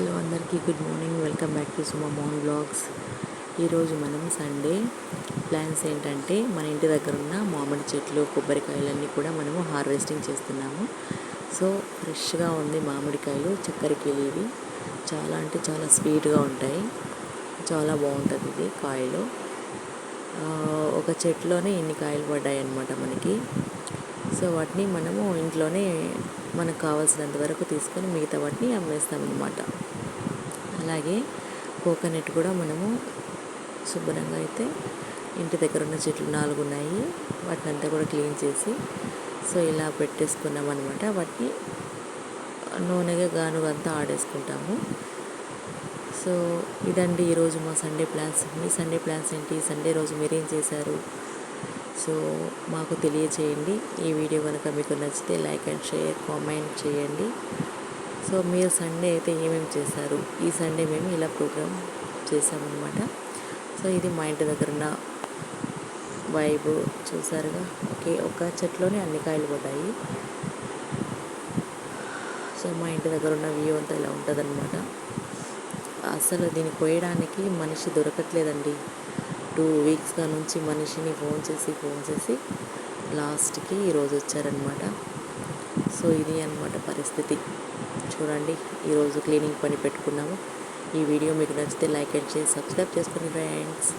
Hello అందరికీ good morning. Welcome back to Suma Mohan blogs. ఈరోజు మనం సండే ప్లాన్స్ ఏంటంటే మన ఇంటి దగ్గర ఉన్న మామిడి చెట్లు కొబ్బరికాయలన్నీ కూడా మనము హార్వెస్టింగ్ చేస్తున్నాము. సో ఫ్రెష్గా ఉంది మామిడికాయలు, చక్కెరకేళి ఇవి చాలా అంటే చాలా స్వీట్గా ఉంటాయి. చాలా బాగుంటుంది ఇది కాయలు. ఒక చెట్లోనే ఇన్ని కాయలు పడ్డాయి అన్నమాట మనకి. సో వాటిని మనము ఇంట్లోనే మనకు కావాల్సినంత వరకు తీసుకొని మిగతా వాటిని అమ్మేస్తామన్నమాట. అలాగే కోకోనట్ కూడా మనము శుభ్రంగా అయితే ఇంటి దగ్గర ఉన్న చెట్లు 4 ఉన్నాయి, వాటిని అంతా కూడా క్లీన్ చేసి సో ఇలా పెట్టేసుకున్నాం అనమాట. వాటిని నూనెగా గానుగ అంతా ఆడేసుకుంటాము. సో ఇదండి ఈరోజు మా సండే ప్లాన్స్. మీ సండే ప్లాన్స్ ఏంటి? సండే రోజు మీరేం చేశారు? సో మాకు తెలియచేయండి. ఈ వీడియో కనుక మీకు నచ్చితే లైక్ అండ్ షేర్, కామెంట్ చేయండి. సో మీరు సండే అయితే ఏమేమి చేశారు? ఈ సండే మేము ఇలా ప్రోగ్రామ్ చేసామన్నమాట. సో ఇది మా ఇంటి దగ్గర ఉన్న వైబ్ చూసారుగా. ఒక చెట్లోనే అన్ని కాయలు పడ్డాయి. సో మా ఇంటి దగ్గర ఉన్న వ్యూ అంతా ఇలా ఉంటుందన్నమాట. అసలు దీన్ని కోయడానికి మనిషి దొరకట్లేదండి. 2 వీక్స్గా నుంచి మనిషిని ఫోన్ చేసి లాస్ట్కి ఈరోజు వచ్చారనమాట. సో ఇది అన్నమాట పరిస్థితి. చూడండి, ఈరోజు క్లీనింగ్ పని పెట్టుకున్నాము. ఈ వీడియో మీకు నచ్చితే లైక్ అండ్ షేర్, సబ్స్క్రైబ్ చేసుకోండి ఫ్రెండ్స్.